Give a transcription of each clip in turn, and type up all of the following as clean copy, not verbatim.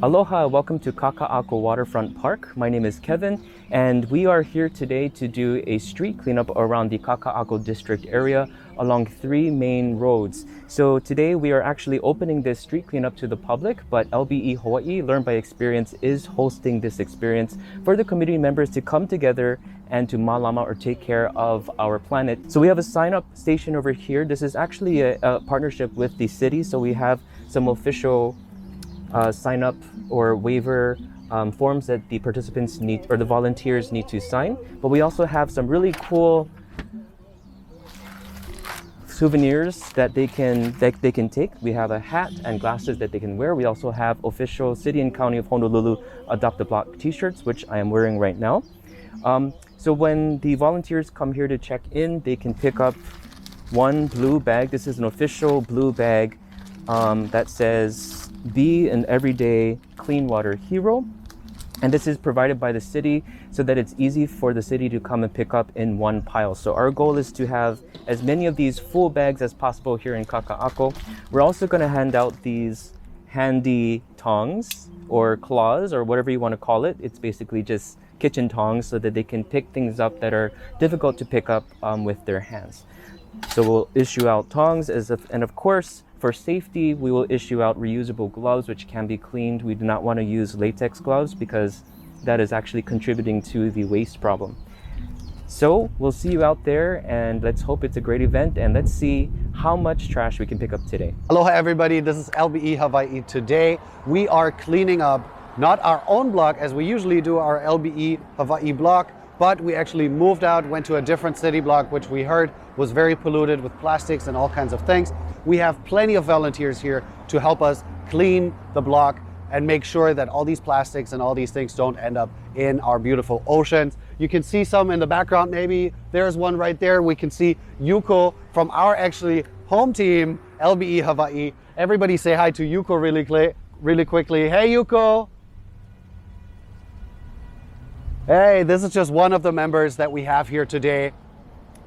Aloha, welcome to Kaka'ako Waterfront Park. My name is Kevin, and we are here today to do a street cleanup around the Kaka'ako District area along 3 main roads. So today we are actually opening this street cleanup to the public, but LbE Hawaii, Learn by Experience, is hosting this experience for the community members to come together and to malama or take care of our planet. So we have a sign-up station over here. This is actually a partnership with the city, so we have some official sign up or waiver forms that the participants need, or the volunteers need to sign. But we also have some really cool souvenirs that they can take. We have a hat and glasses that they can wear. We also have official City and County of Honolulu Adopt a Block t-shirts, which I am wearing right now. So when the volunteers come here to check in, they can pick up one blue bag. This is an official blue bag that says "Be an Everyday Clean Water Hero," and this is provided by the city so that it's easy for the city to come and pick up in one pile. So our goal is to have as many of these full bags as possible here in Kaka'ako. We're also going to hand out these handy tongs or claws or whatever you want to call it. It's basically just kitchen tongs so that they can pick things up that are difficult to pick up with their hands. So we'll issue out tongs and of course, for safety, we will issue out reusable gloves which can be cleaned. We do not want to use latex gloves because that is actually contributing to the waste problem. So we'll see you out there, and let's hope it's a great event, and let's see how much trash we can pick up today. Aloha everybody, this is LbE Hawaii. Today we are cleaning up not our own block as we usually do, our LbE Hawaii block, but we actually moved out, went to a different city block, which we heard was very polluted with plastics and all kinds of things. We have plenty of volunteers here to help us clean the block and make sure that all these plastics and all these things don't end up in our beautiful oceans. You can see some in the background, maybe. There's one right there. We can see Yuko from our actually home team, LbE Hawaii. Everybody say hi to Yuko really quickly. Hey, Yuko. Hey, this is just one of the members that we have here today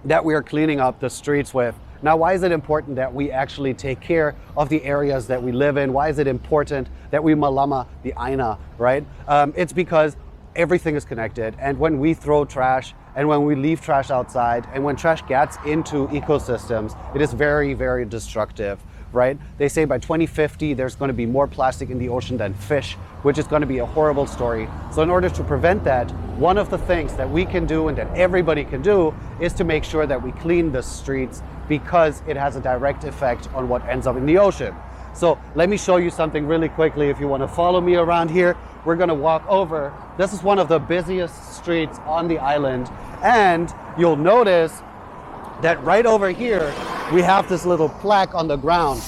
that we are cleaning up the streets with. Now, why is it important that we actually take care of the areas that we live in? Why is it important that we malama the aina, right? It's because everything is connected. And when we throw trash and when we leave trash outside and when trash gets into ecosystems, it is very, very destructive, right? They say by 2050, there's going to be more plastic in the ocean than fish, which is going to be a horrible story. So in order to prevent that, one of the things that we can do and that everybody can do is to make sure that we clean the streets, because it has a direct effect on what ends up in the ocean. So let me show you something really quickly. If you want to follow me around here, we're going to walk over. This is one of the busiest streets on the island. And you'll notice that right over here, we have this little plaque on the ground.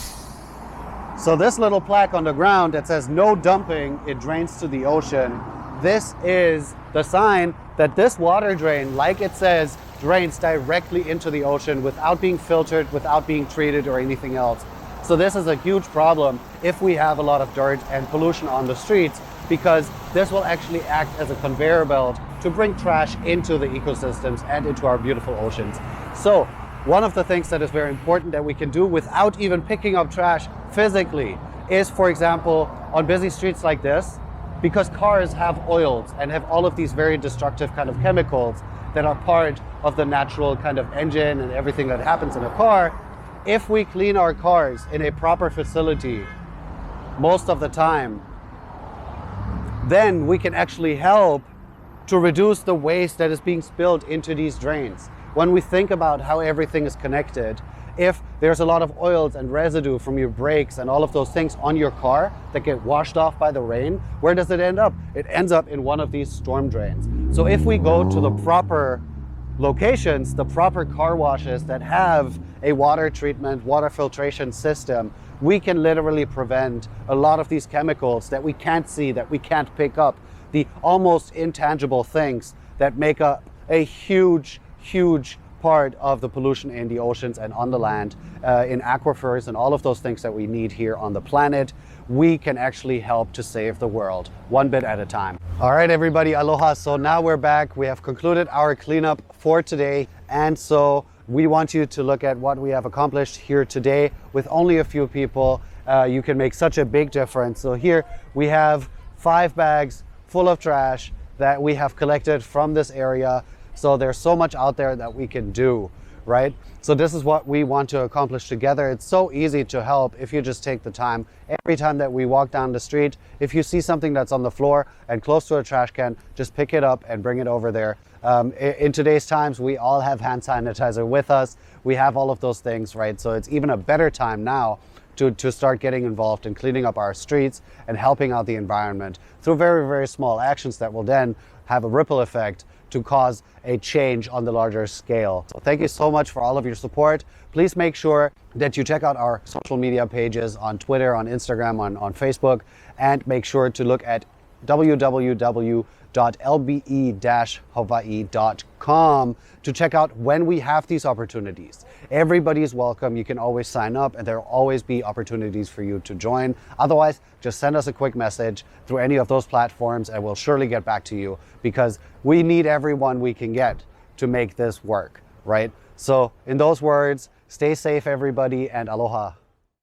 So this little plaque on the ground that says "No dumping, it drains to the ocean." This is the sign that this water drain, like it says, drains directly into the ocean without being filtered, without being treated or anything else. So this is a huge problem if we have a lot of dirt and pollution on the streets, because this will actually act as a conveyor belt to bring trash into the ecosystems and into our beautiful oceans. So one of the things that is very important that we can do without even picking up trash physically is, for example, on busy streets like this, because cars have oils and have all of these very destructive kind of chemicals that are part of the natural kind of engine and everything that happens in a car. If we clean our cars in a proper facility most of the time, then we can actually help to reduce the waste that is being spilled into these drains. When we think about how everything is connected, if there's a lot of oils and residue from your brakes and all of those things on your car that get washed off by the rain, where does it end up? It ends up in one of these storm drains. So if we go to the proper locations, the proper car washes that have a water treatment, water filtration system, we can literally prevent a lot of these chemicals that we can't see, that we can't pick up, the almost intangible things that make up a huge, huge part of the pollution in the oceans and on the land, in aquifers and all of those things that we need here on the planet. We can actually help to save the world one bit at a time. All right, everybody, aloha. So now we're back. We have concluded our cleanup for today. And so we want you to look at what we have accomplished here today with only a few people. You can make such a big difference. So here we have 5 bags full of trash that we have collected from this area. So there's so much out there that we can do, right? So this is what we want to accomplish together. It's so easy to help if you just take the time. Every time that we walk down the street, if you see something that's on the floor and close to a trash can, just pick it up and bring it over there. In today's times, we all have hand sanitizer with us. We have all of those things, right? So it's even a better time now to start getting involved in cleaning up our streets and helping out the environment through very, very small actions that will then have a ripple effect to cause a change on the larger scale. So thank you so much for all of your support. Please make sure that you check out our social media pages on Twitter, on Instagram, on Facebook, and make sure to look at www.lbe-hawaii.com to check out when we have these opportunities. Everybody's welcome. You can always sign up and there will always be opportunities for you to join. Otherwise, just send us a quick message through any of those platforms and we'll surely get back to you, because we need everyone we can get to make this work, right? So in those words, stay safe everybody, and aloha.